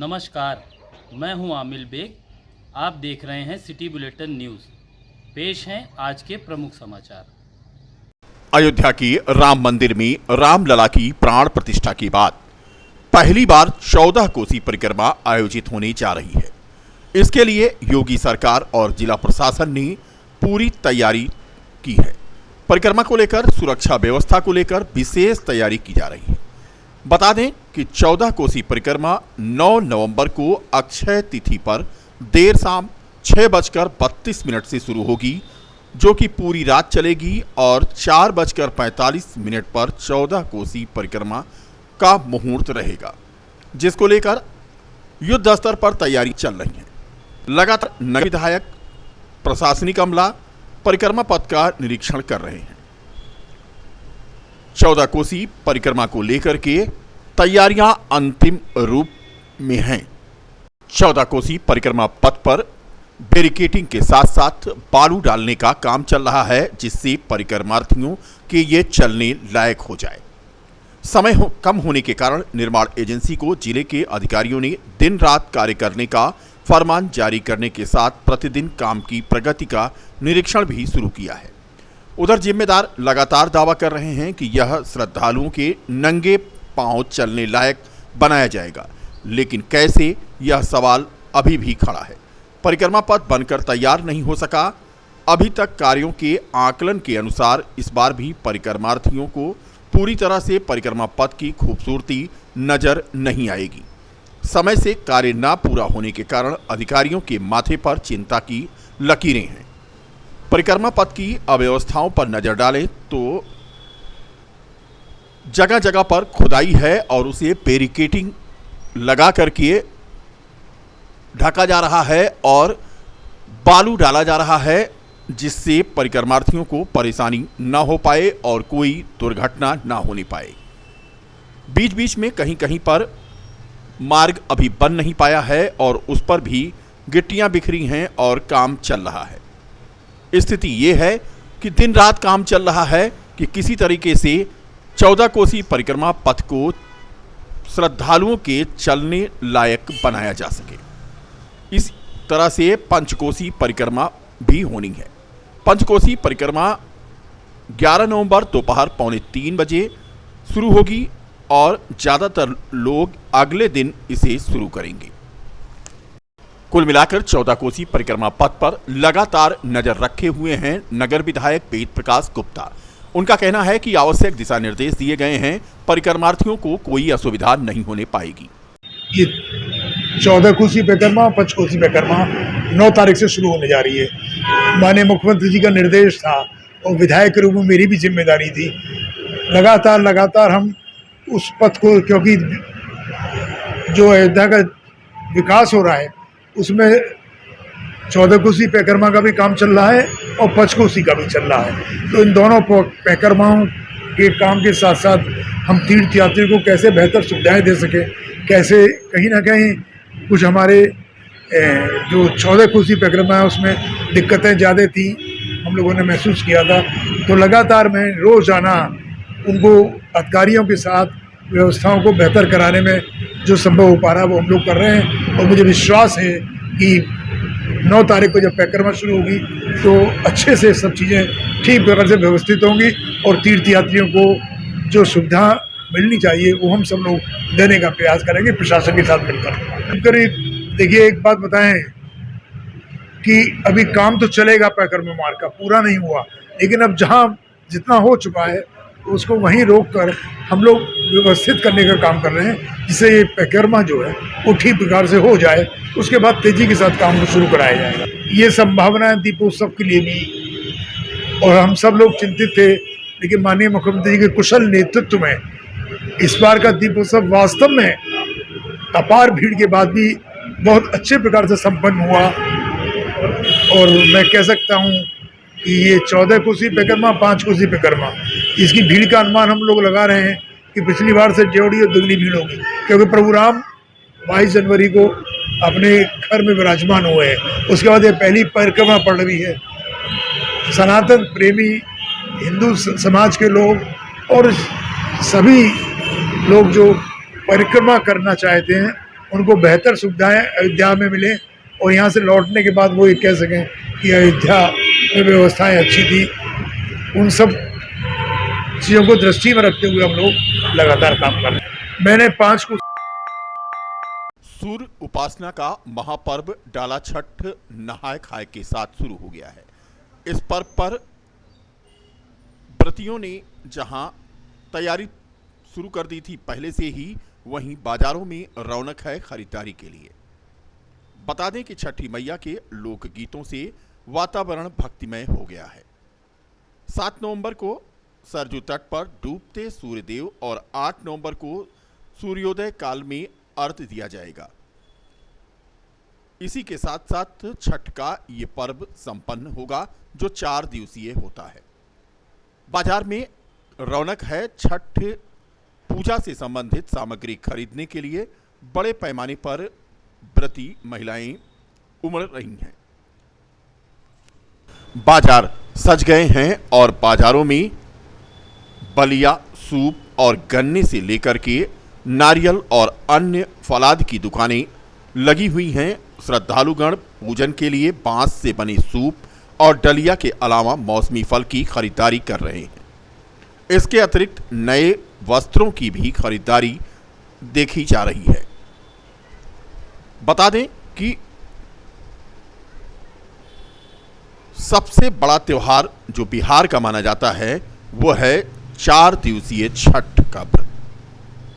नमस्कार, मैं हूं आमिल बेग। आप देख रहे हैं सिटी बुलेटिन न्यूज़। पेश हैं आज के प्रमुख समाचार। अयोध्या के राम मंदिर में रामलला की प्राण प्रतिष्ठा के बाद पहली बार 14 कोसी परिक्रमा आयोजित होने जा रही है। इसके लिए योगी सरकार और जिला प्रशासन ने पूरी तैयारी की है। परिक्रमा को लेकर सुरक्षा व्यवस्था को लेकर विशेष तैयारी की जा रही है। बता दें कि 14 कोसी परिक्रमा 9 नवंबर को अक्षय तिथि पर देर शाम 6:32 से शुरू होगी, जो कि पूरी रात चलेगी और 4:45 पर 14 कोसी परिक्रमा का मुहूर्त रहेगा, जिसको लेकर युद्ध स्तर पर तैयारी चल रही है। लगातार नगर विधायक, प्रशासनिक अमला परिक्रमा पथ का निरीक्षण कर रहे हैं। 14 कोसी परिक्रमा को लेकर के तैयारियां अंतिम रूप में हैं। 14 कोसी परिक्रमा पथ पर बैरिकेडिंग के साथ साथ बालू डालने का काम चल रहा है, जिससे परिक्रमार्थियों के ये चलने लायक हो जाए। समय कम होने के कारण निर्माण एजेंसी को जिले के अधिकारियों ने दिन रात कार्य करने का फरमान जारी करने के साथ प्रतिदिन काम की प्रगति का निरीक्षण भी शुरू किया है। उधर जिम्मेदार लगातार दावा कर रहे हैं कि यह श्रद्धालुओं के नंगे पांव चलने लायक बनाया जाएगा, लेकिन कैसे, यह सवाल अभी भी खड़ा है। परिक्रमा पथ बनकर तैयार नहीं हो सका। अभी तक कार्यों के आकलन के अनुसार इस बार भी परिक्रमार्थियों को पूरी तरह से परिक्रमा पथ की खूबसूरती नजर नहीं आएगी। समय से कार्य न पूरा होने के कारण अधिकारियों के माथे पर चिंता की लकीरें हैं। परिक्रमा पथ की अव्यवस्थाओं पर नजर डालें तो जगह जगह पर खुदाई है और उसे बैरिकेडिंग लगा करके ढका जा रहा है और बालू डाला जा रहा है, जिससे परिक्रमार्थियों को परेशानी न हो पाए और कोई दुर्घटना न होने पाए। बीच बीच में कहीं कहीं पर मार्ग अभी बन नहीं पाया है और उस पर भी गिट्टियां बिखरी हैं और काम चल रहा है। स्थिति ये है कि दिन रात काम चल रहा है कि किसी तरीके से 14 कोसी परिक्रमा पथ को श्रद्धालुओं के चलने लायक बनाया जा सके। इस तरह से पंचकोसी परिक्रमा भी होनी है। पंचकोसी परिक्रमा 11 नवंबर दोपहर 2:45 बजे शुरू होगी और ज़्यादातर लोग अगले दिन इसे शुरू करेंगे। कुल मिलाकर 14 कोसी परिक्रमा पथ पर लगातार नजर रखे हुए हैं नगर विधायक वेद प्रकाश गुप्ता। उनका कहना है कि आवश्यक दिशा निर्देश दिए गए हैं, परिक्रमार्थियों को कोई असुविधा नहीं होने पाएगी। ये 14 कोसी परिक्रमा, पंचकोसी परिक्रमा 9 तारीख से शुरू होने जा रही है। माननीय मुख्यमंत्री जी का निर्देश था और विधायक के रूप में मेरी भी जिम्मेदारी थी। लगातार हम उस पथ को, क्योंकि जो अयोध्या का विकास हो रहा है उसमें 14 कोसी परिक्रमा का भी काम चल रहा है और पंचकोसी का भी चल रहा है। तो इन दोनों परिक्रमाओं के काम के साथ साथ हम तीर्थ यात्री को कैसे बेहतर सुविधाएं दे सकें, कैसे कहीं ना कहीं कुछ हमारे जो 14 कोसी परिक्रमा है उसमें दिक्कतें ज़्यादा थी, हम लोगों ने महसूस किया था। तो लगातार मैं रोज़ाना उनको अधिकारियों के साथ व्यवस्थाओं को बेहतर कराने में जो संभव हो पा रहा है वो हम लोग कर रहे हैं। और मुझे विश्वास है कि 9 तारीख को जब परिक्रमा शुरू होगी तो अच्छे से सब चीज़ें ठीक प्रकार से व्यवस्थित होंगी और तीर्थ यात्रियों को जो सुविधा मिलनी चाहिए वो हम सब लोग देने का प्रयास करेंगे प्रशासन के साथ मिलकर। देखिए, एक बात बताएं कि अभी काम तो चलेगा परिक्रमा मार्ग का, पूरा नहीं हुआ, लेकिन अब जहाँ जितना हो चुका है उसको वहीं रोक कर हम लोग व्यवस्थित करने का काम कर रहे हैं, जिससे ये परिक्रमा जो है वो ठीक प्रकार से हो जाए। उसके बाद तेजी के साथ काम को शुरू कराया जाएगा। ये संभावनाएं दीपोत्सव के लिए भी, और हम सब लोग चिंतित थे, लेकिन माननीय मुख्यमंत्री जी के कुशल नेतृत्व में इस बार का दीपोत्सव वास्तव में अपार भीड़ के बाद भी बहुत अच्छे प्रकार से संपन्न हुआ। और मैं कह सकता हूँ कि ये 14 कोसी परिक्रमा, 5 कोसी परिक्रमा, इसकी भीड़ का अनुमान हम लोग लगा रहे हैं कि पिछली बार से जोड़ी और दुगनी भीड़ होगी, क्योंकि प्रभु राम 22 जनवरी को अपने घर में विराजमान हुए हैं। उसके बाद ये पहली परिक्रमा पड़ रही है। सनातन प्रेमी हिंदू समाज के लोग और सभी लोग जो परिक्रमा करना चाहते हैं उनको बेहतर सुविधाएं अयोध्या में मिले और यहाँ से लौटने के बाद वो ये कह सकें कि अयोध्या में व्यवस्थाएं अच्छी थी। उन सब चीज़ों को दृष्टि में रखते हुए हम लोग लगातार काम कर रहे हैं। मैंने 5 को सूर्य उपासना का महापर्व डाला छठ नहाय खाए के साथ शुरू हो गया है। इस पर्व पर व्रतियों ने जहां तैयारी शुरू कर दी थी पहले से ही, वहीं बाजारों में रौनक है खरीदारी के लिए। बता दें कि छठी मैया के लोकगीतों से वातावरण भक्तिमय हो गया है। 7 नवंबर को सरजू तट पर डूबते सूर्यदेव और 8 नवंबर को सूर्योदय काल में अर्घ्य दिया जाएगा। इसी के साथ साथ छठ का ये पर्व संपन्न होगा जो 4 दिवसीय होता है। बाजार में रौनक है। छठ पूजा से संबंधित सामग्री खरीदने के लिए बड़े पैमाने पर व्रती महिलाएं उमड़ रही हैं। बाजार सज गए हैं और बाजारों में बलिया, सूप और गन्ने से लेकर के नारियल और अन्य फलाद की दुकानें लगी हुई हैं। श्रद्धालुगण पूजन के लिए बांस से बने सूप और डलिया के अलावा मौसमी फल की खरीदारी कर रहे हैं। इसके अतिरिक्त नए वस्त्रों की भी खरीदारी देखी जा रही है। बता दें कि सबसे बड़ा त्योहार जो बिहार का माना जाता है वो है 4 दिवसीय छठ का व्रत,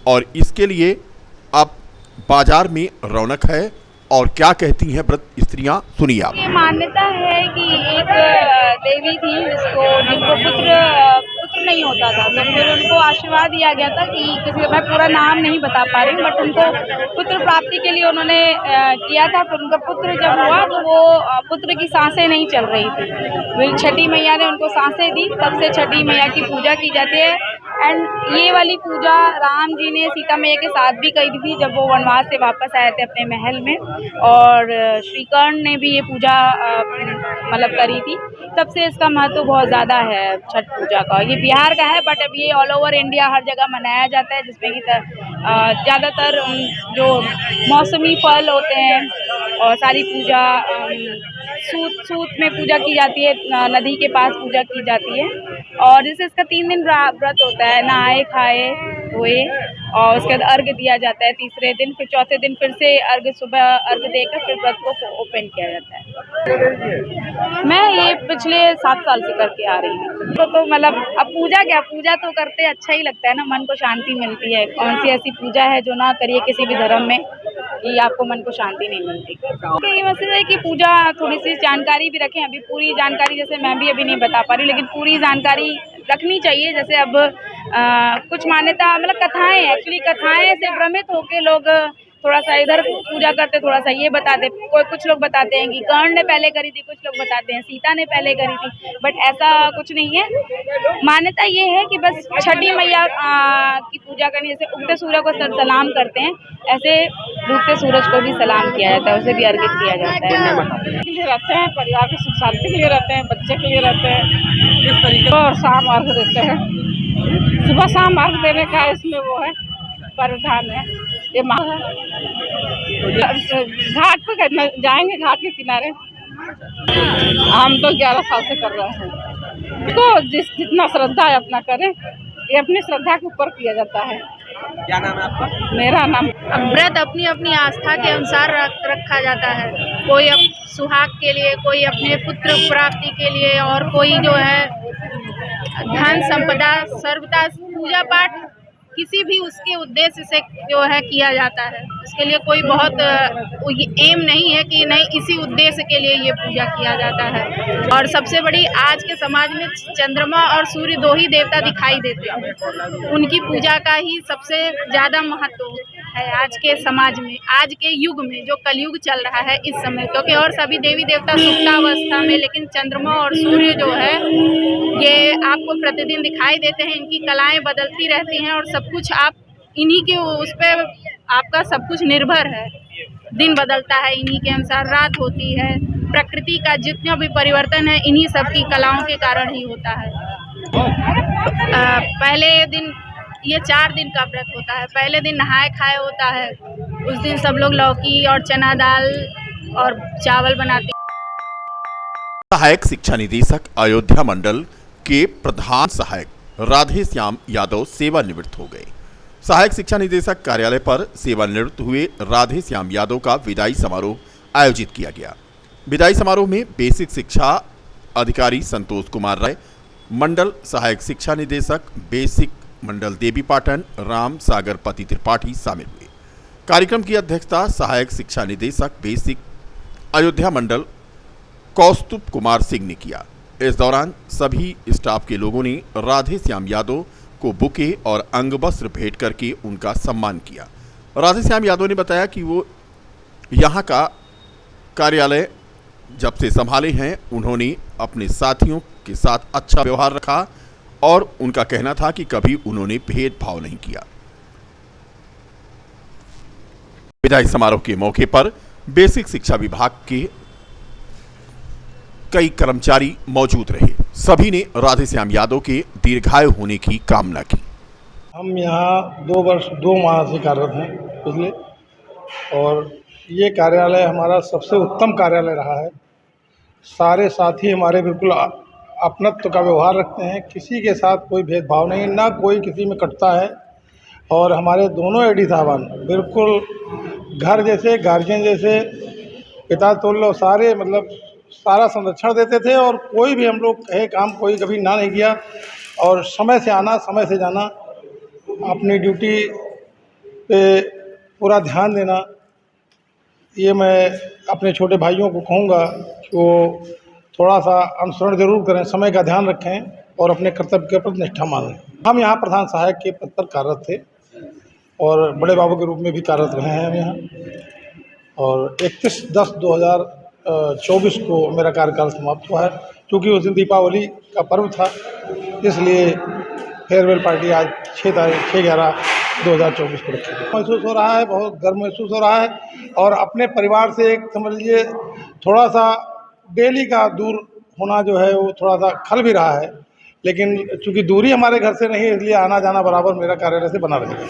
और इसके लिए अब बाजार में रौनक है। और क्या कहती हैं व्रत स्त्रियां, सुनिए आप। ये मान्यता है कि एक देवी थी जिनको पुत्र नहीं होता था, तो फिर उनको आशीर्वाद दिया गया था कि किसी, मैं पूरा नाम नहीं बता पा रही हूँ, बट उनको पुत्र प्राप्ति के लिए उन्होंने किया था। फिर उनका पुत्र जब हुआ तो वो पुत्र की सांसें नहीं चल रही थी, फिर छठी मैया ने उनको सांसें दी, तब से छठी मैया की पूजा की जाती है। एंड ये वाली पूजा राम जी ने सीता मैया के साथ भी करी थी जब वो वनवास से वापस आए थे अपने महल में, और श्री कर्ण ने भी ये पूजा मतलब करी थी। तब से इसका महत्व बहुत ज़्यादा है छठ पूजा का। ये बिहार का है बट अब ये ऑल ओवर इंडिया हर जगह मनाया जाता है, जिसमें कि ज़्यादातर जो मौसमी फल होते हैं और सारी पूजा सूत में पूजा की जाती है, नदी के पास पूजा की जाती है। और जैसे इसका 3 दिन व्रत होता है, नहाए खाए हुए, और उसके बाद अर्घ्य दिया जाता है तीसरे दिन, फिर चौथे दिन फिर से अर्घ्य, सुबह अर्घ्य देकर फिर व्रत को ओपन किया जाता है। मैं ये पिछले 7 साल से करके आ रही हूँ। तो मतलब अब पूजा क्या, पूजा तो करते अच्छा ही लगता है ना, मन को शांति मिलती है। कौन सी ऐसी पूजा है जो ना करिए किसी भी धर्म में कि आपको मन को शांति नहीं मिलती। ये मसला है कि पूजा थोड़ी सी जानकारी भी रखें। अभी पूरी जानकारी जैसे मैं भी अभी नहीं बता पा रही, लेकिन पूरी जानकारी रखनी चाहिए। जैसे अब कुछ मान्यता मतलब कथाएं, एक्चुअली कथाएं से भ्रमित होकर लोग थोड़ा सा इधर पूजा करते, थोड़ा सा ये बताते। कुछ लोग बताते हैं कि कर्ण ने पहले करी थी, कुछ लोग बताते हैं सीता ने पहले करी थी, बट ऐसा कुछ नहीं है। मान्यता ये है कि बस छठी मैया की पूजा करनी, जैसे उगते सूरज को सलाम करते हैं, ऐसे डूबते सूरज को भी सलाम किया जाता है, उसे भी अर्घित किया जाता है। के लिए रहते हैं, परिवार की सुख शांति के लिए रहते हैं, बच्चे के लिए रहते हैं, इस तरीके और शाम अर्घ देते हैं। सुबह शाम अर्घ देने का इसमें वो है परिधान है। ये घाट पे जाएंगे, घाट के किनारे। हम तो 11 साल से कर रहे हैं, तो जितना श्रद्धा है अपना करें, ये अपनी श्रद्धा के ऊपर किया जाता है। क्या नाम है आपका? मेरा नाम। व्रत अपनी अपनी आस्था के अनुसार रखा जाता है। कोई अब सुहाग के लिए, कोई अपने पुत्र प्राप्ति के लिए, और कोई जो है धन संपदा, सर्वदा पूजा पाठ किसी भी उसके उद्देश्य से जो है किया जाता है। उसके लिए कोई बहुत एम नहीं है कि नहीं इसी उद्देश्य के लिए ये पूजा किया जाता है। और सबसे बड़ी आज के समाज में चंद्रमा और सूर्य 2 ही देवता दिखाई देते हैं, उनकी पूजा का ही सबसे ज़्यादा महत्व है आज के समाज में, आज के युग में जो कलयुग चल रहा है इस समय। क्योंकि और सभी देवी देवता सुप्तावस्था में, लेकिन चंद्रमा और सूर्य जो है ये आपको प्रतिदिन दिखाई देते हैं। इनकी कलाएं बदलती रहती हैं और सब कुछ आप इन्हीं के उस पर आपका सब कुछ निर्भर है। दिन बदलता है इन्हीं के अनुसार, रात होती है, प्रकृति का जितना भी परिवर्तन है इन्हीं सब की कलाओं के कारण ही होता है। पहले दिन ये 4 दिन का व्रत होता है। पहले दिन नहाए खाए होता है, उस दिन सब लोग लौकी और चना दाल और चावल बनाते हैं। सहायक शिक्षा निदेशक अयोध्या मंडल के प्रधान सहायक राधे श्याम यादव सेवानिवृत्त हो गए। सहायक शिक्षा निदेशक कार्यालय पर सेवानिवृत्त हुए राधे श्याम यादव का विदाई समारोह आयोजित किया गया। विदाई समारोह में बेसिक शिक्षा अधिकारी संतोष कुमार राय, मंडल सहायक शिक्षा निदेशक बेसिक मंडल देवीपाटन राम सागर पति त्रिपाठी शामिल हुए। कार्यक्रम की अध्यक्षता सहायक शिक्षा निदेशक बेसिक अयोध्या मंडल कौस्तुभ कुमार सिंह ने किया। इस दौरान सभी स्टाफ के लोगों ने राधे श्याम यादव को बुके और अंग वस्त्र भेंट करके उनका सम्मान किया। राधे श्याम यादव ने बताया कि वो यहाँ का कार्यालय जब से संभाले हैं, उन्होंने अपने साथियों के साथ अच्छा व्यवहार रखा और उनका कहना था कि कभी उन्होंने भेदभाव नहीं किया। विदाई समारोह के मौके पर बेसिक शिक्षा विभाग के कई कर्मचारी मौजूद रहे। सभी ने राधे श्याम यादव के दीर्घायु होने की कामना की। हम यहाँ 2 वर्ष 2 माह से कार्यरत हैं पिछले, और ये कार्यालय हमारा सबसे उत्तम कार्यालय रहा है। सारे साथी हमारे बिल्कुल अपनत्व का व्यवहार रखते हैं, किसी के साथ कोई भेदभाव नहीं, ना कोई किसी में कटता है। और हमारे दोनों एडी साहबान बिल्कुल घर जैसे, गार्जियन जैसे, पिता तुल्य, सारे मतलब सारा संरक्षण देते थे। और कोई भी हम लोग कहे काम कोई कभी ना नहीं किया। और समय से आना, समय से जाना, अपनी ड्यूटी पे पूरा ध्यान देना, ये मैं अपने छोटे भाइयों को कहूँगा कि वो थोड़ा सा अनुसरण जरूर करें, समय का ध्यान रखें और अपने कर्तव्य के प्रति निष्ठा मानें। हम यहाँ प्रधान सहायक के पद पर कार्यरत थे और बड़े बाबू के रूप में भी कार्यरत रहे हैं हम यहाँ। और 31/10/2024 को मेरा कार्यकाल समाप्त हुआ है। क्योंकि उस दिन दीपावली का पर्व था, इसलिए फेयरवेल पार्टी आज 6/11/2024 को रखी गई। महसूस हो रहा है, बहुत गर्व महसूस हो रहा है। और अपने परिवार से एक समझ लीजिए थोड़ा सा डेली का दूर होना जो है वो थोड़ा सा खल भी रहा है। लेकिन चूँकि दूरी हमारे घर से नहीं है, इसलिए आना जाना बराबर मेरा कार्यालय से बना रहेगा।